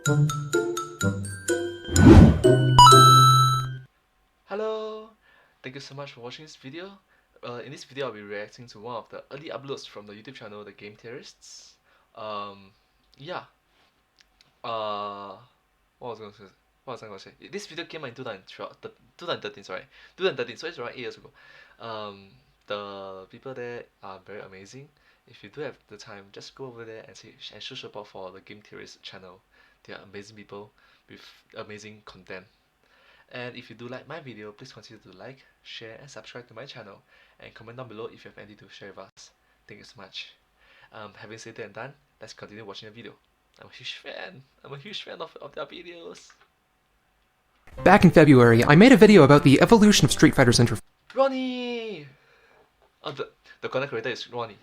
Hello! Thank you so much for watching this video. In this video I'll be reacting to one of the early uploads from the YouTube channel, the Game Theorists. Yeah. What was I going to say? This video came out in 2013, sorry. 2013, so it's around 8 years ago. The people there are very amazing. If you do have the time, just go over there and show support for the Game Theorist channel. They are amazing people with amazing content. And if you do like my video, please consider to like, share and subscribe to my channel, and comment down below if you have anything to share with us. Thank you so much. Having said that and done, let's continue watching the video. I'm a huge fan. I'm a huge fan of their videos. Back in February, I made a video about the evolution of Street Fighter's interface. Ronnie! Oh, the content creator is Ronnie.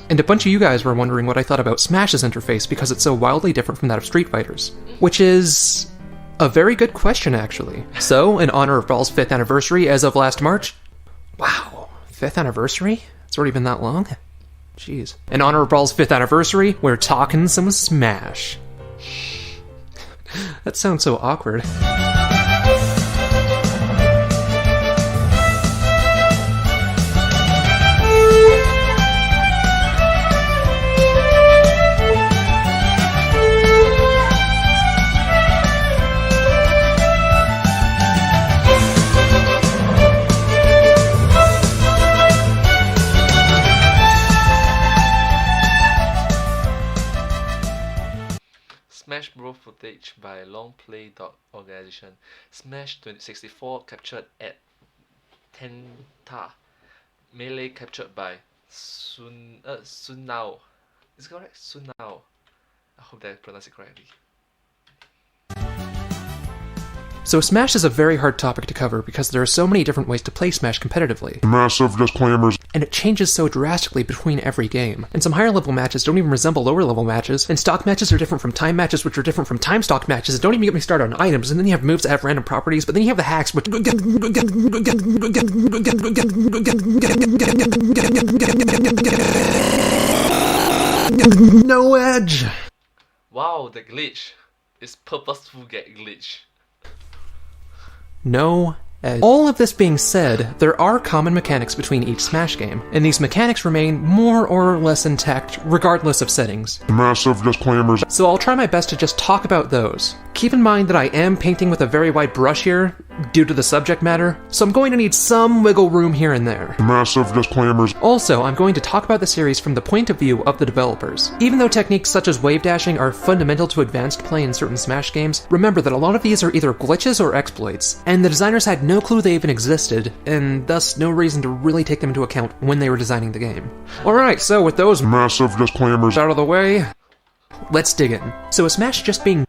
And a bunch of you guys were wondering what I thought about Smash's interface because it's so wildly different from that of Street Fighter's. Which is a very good question, actually. So, in honor of Brawl's 5th anniversary as of last March... Wow, 5th anniversary? It's already been that long? Jeez. In honor of Brawl's 5th anniversary, we're talking some Smash. That sounds so awkward. Smash Bros footage by longplay.organization. Smash 2064 captured at Tenta. Melee captured by Sunao. Is it correct? Sunao. I hope that I pronounced it correctly. So Smash is a very hard topic to cover because there are so many different ways to play Smash competitively. Massive disclaimers. And it changes so drastically between every game. And some higher level matches don't even resemble lower level matches, and stock matches are different from time matches, which are different from time stock matches, and don't even get me started on items, and then you have moves that have random properties, but then you have the hacks, which... No edge! Wow, the glitch. It's purposeful glitch. No edge. All of this being said, there are common mechanics between each Smash game, and these mechanics remain more or less intact regardless of settings. Massive disclaimers. So I'll try my best to just talk about those. Keep in mind that I am painting with a very wide brush here, due to the subject matter, so I'm going to need some wiggle room here and there. Massive disclaimers. Also, I'm going to talk about the series from the point of view of the developers. Even though techniques such as wave dashing are fundamental to advanced play in certain Smash games, remember that a lot of these are either glitches or exploits, and the designers had no clue they even existed, and thus no reason to really take them into account when they were designing the game. Alright, so with those massive disclaimers out of the way, let's dig in. So is Smash just being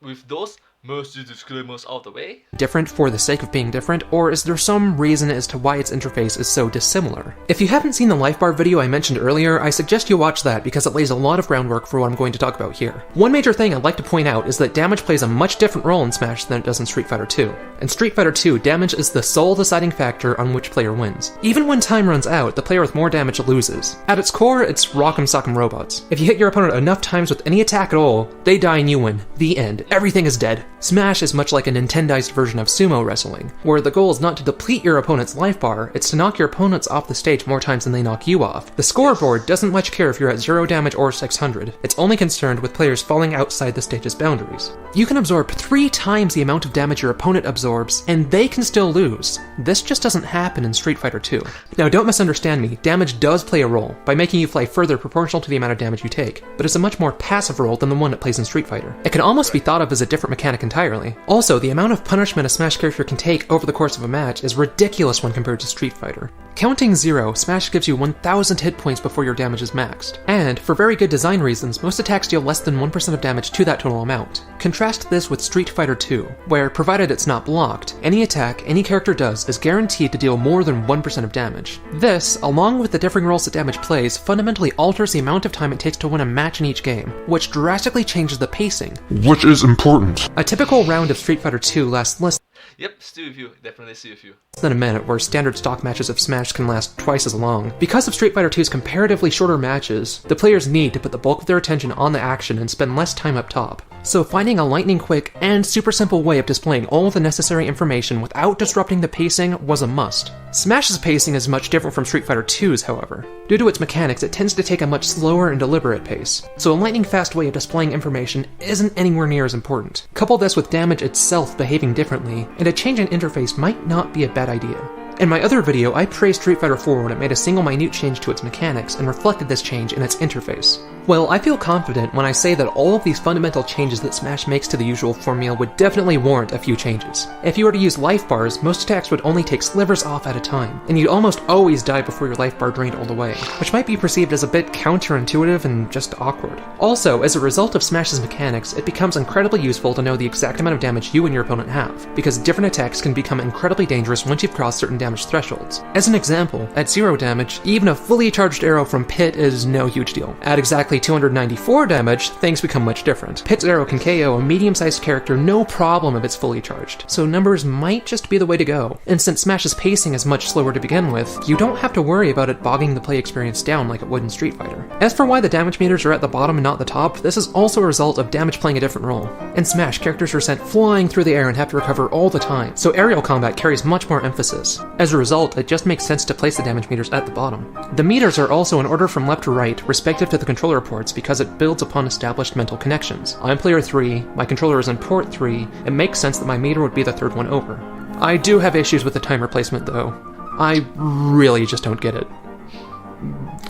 with those massive disclaimers out of the way, different for the sake of being different, or is there some reason as to why its interface is so dissimilar? If you haven't seen the life bar video I mentioned earlier, I suggest you watch that because it lays a lot of groundwork for what I'm going to talk about here. One major thing I'd like to point out is that damage plays a much different role in Smash than it does in Street Fighter 2. In Street Fighter 2, damage is the sole deciding factor on which player wins. Even when time runs out, the player with more damage loses. At its core, it's rock'em sock'em robots. If you hit your opponent enough times with any attack at all, they die and you win. The end. Everything is dead. Smash is much like a Nintendized version of sumo wrestling, where the goal is not to deplete your opponent's life bar, it's to knock your opponents off the stage more times than they knock you off. The scoreboard doesn't much care if you're at 0 damage or 600, it's only concerned with players falling outside the stage's boundaries. You can absorb 3 times the amount of damage your opponent absorbs, and they can still lose. This just doesn't happen in Street Fighter 2. Now don't misunderstand me, damage does play a role, by making you fly further proportional to the amount of damage you take, but it's a much more passive role than the one it plays in Street Fighter. It can almost be thought of as a different mechanic entirely. Also, the amount of punishment a Smash character can take over the course of a match is ridiculous when compared to Street Fighter. Counting 0, Smash gives you 1000 hit points before your damage is maxed. And, for very good design reasons, most attacks deal less than 1% of damage to that total amount. Contrast this with Street Fighter 2, where, provided it's not blocked, any attack any character does is guaranteed to deal more than 1% of damage. This, along with the differing roles that damage plays, fundamentally alters the amount of time it takes to win a match in each game, which drastically changes the pacing. Which is important. A typical round of Street Fighter 2 lasts less Yep, still with you. Definitely still with you. Than a minute, where standard stock matches of Smash can last twice as long. Because of Street Fighter 2's comparatively shorter matches, the players need to put the bulk of their attention on the action and spend less time up top. So finding a lightning quick and super simple way of displaying all of the necessary information without disrupting the pacing was a must. Smash's pacing is much different from Street Fighter 2's, however. Due to its mechanics, it tends to take a much slower and deliberate pace, so a lightning fast way of displaying information isn't anywhere near as important. Couple this with damage itself behaving differently, and a change in interface might not be a bad idea. In my other video, I praised Street Fighter 4 when it made a single minute change to its mechanics and reflected this change in its interface. Well, I feel confident when I say that all of these fundamental changes that Smash makes to the usual formula would definitely warrant a few changes. If you were to use life bars, most attacks would only take slivers off at a time, and you'd almost always die before your life bar drained all the way, which might be perceived as a bit counterintuitive and just awkward. Also, as a result of Smash's mechanics, it becomes incredibly useful to know the exact amount of damage you and your opponent have, because different attacks can become incredibly dangerous once you've crossed certain damage thresholds. As an example, at 0 damage, even a fully charged arrow from Pit is no huge deal. At exactly 294 damage, things become much different. Pit's arrow can KO a medium-sized character no problem if it's fully charged, so numbers might just be the way to go. And since Smash's pacing is much slower to begin with, you don't have to worry about it bogging the play experience down like it would in Street Fighter. As for why the damage meters are at the bottom and not the top, this is also a result of damage playing a different role. In Smash, characters are sent flying through the air and have to recover all the time, so aerial combat carries much more emphasis. As a result, it just makes sense to place the damage meters at the bottom. The meters are also in order from left to right, respective to the controller ports, because it builds upon established mental connections. I'm player 3, my controller is in port 3, it makes sense that my meter would be the third one over. I do have issues with the timer placement though. I really just don't get it.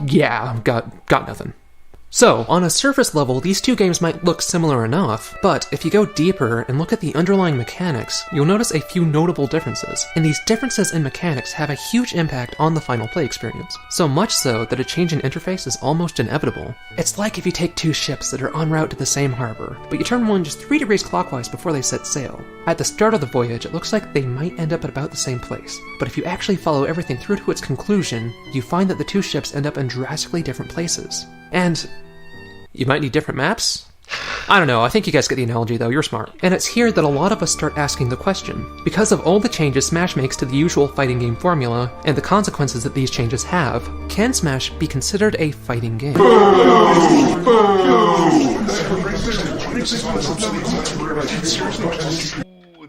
Yeah, got nothing. So, on a surface level, these two games might look similar enough, but if you go deeper and look at the underlying mechanics, you'll notice a few notable differences, and these differences in mechanics have a huge impact on the final play experience. So much so that a change in interface is almost inevitable. It's like if you take two ships that are en route to the same harbor, but you turn one just 3 degrees clockwise before they set sail. At the start of the voyage, it looks like they might end up at about the same place, but if you actually follow everything through to its conclusion, you find that the two ships end up in drastically different places. And you might need different maps? I don't know, I think you guys get the analogy though, you're smart. And it's here that a lot of us start asking the question. Because of all the changes Smash makes to the usual fighting game formula, and the consequences that these changes have, can Smash be considered a fighting game? Ooh,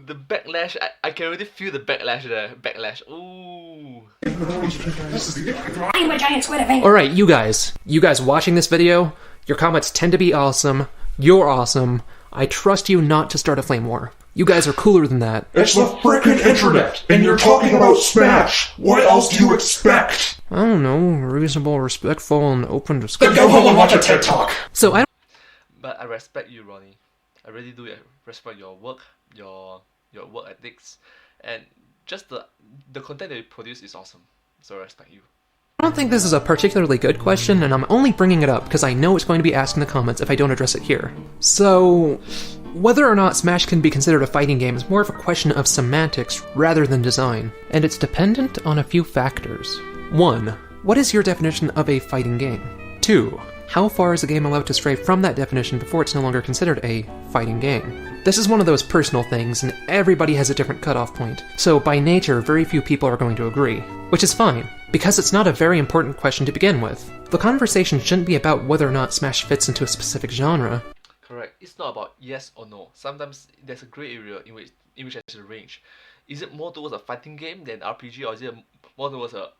the backlash, I can already feel the backlash there. Backlash, ooh. I'm a giant squid of ink. Alright, you guys watching this video, your comments tend to be awesome, you're awesome, I trust you not to start a flame war. You guys are cooler than that. It's the frickin' internet, and you're talking about Smash! What else do you expect? I don't know, reasonable, respectful, and open discussion. Then go home and watch a TED Talk! So I But I respect you, Ronnie. I really do respect your work, your work ethics, and just the content that you produce is awesome. So I respect you. don't think this is a particularly good question, and I'm only bringing it up because I know it's going to be asked in the comments if I don't address it here. So, whether or not Smash can be considered a fighting game is more of a question of semantics rather than design, and it's dependent on a few factors. 1. What is your definition of a fighting game? 2. How far is a game allowed to stray from that definition before it's no longer considered a fighting game? This is one of those personal things, and everybody has a different cutoff point, so by nature, very few people are going to agree. Which is fine, because it's not a very important question to begin with. The conversation shouldn't be about whether or not Smash fits into a specific genre. Correct. It's not about yes or no. Sometimes there's a grey area in which there's a range. Is it more towards a fighting game than RPG, or is it more towards a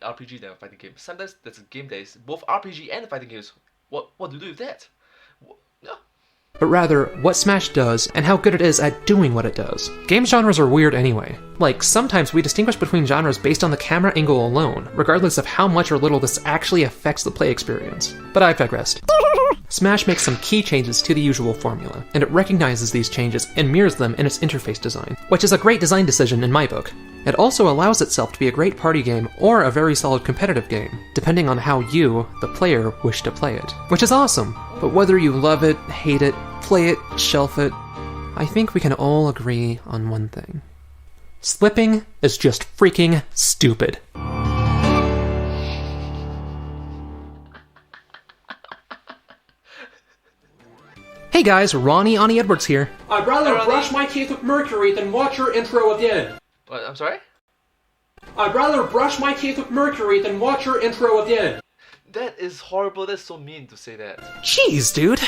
RPG than a fighting game? Sometimes there's a game that is both RPG and fighting games. What do you do with that? No. But rather, what Smash does, and how good it is at doing what it does. Game genres are weird anyway. Like, sometimes we distinguish between genres based on the camera angle alone, regardless of how much or little this actually affects the play experience. But I've digressed. Smash makes some key changes to the usual formula, and it recognizes these changes and mirrors them in its interface design, which is a great design decision in my book. It also allows itself to be a great party game or a very solid competitive game, depending on how you, the player, wish to play it. Which is awesome, but whether you love it, hate it, play it, shelf it, I think we can all agree on one thing. Slipping is just freaking stupid. Hey guys, Ronnie Edwards here. I'd rather Ronnie. brush my teeth with mercury than watch your intro again. What? I'm sorry? I'd rather brush my teeth with mercury than watch your intro again. That is horrible. That's so mean to say that. Jeez, dude.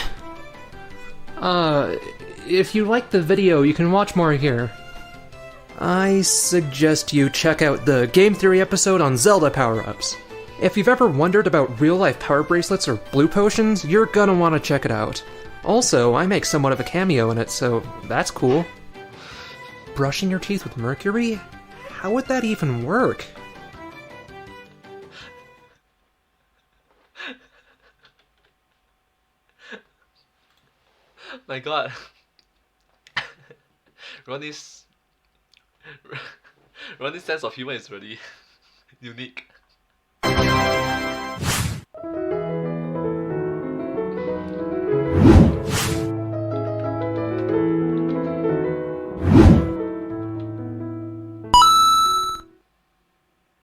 If you like the video, you can watch more here. I suggest you check out the Game Theory episode on Zelda power-ups. If you've ever wondered about real-life power bracelets or blue potions, you're gonna want to check it out. Also, I make somewhat of a cameo in it, so that's cool. Brushing your teeth with mercury? How would that even work? My god. Ronnie's Ronnie's sense of humor is really unique.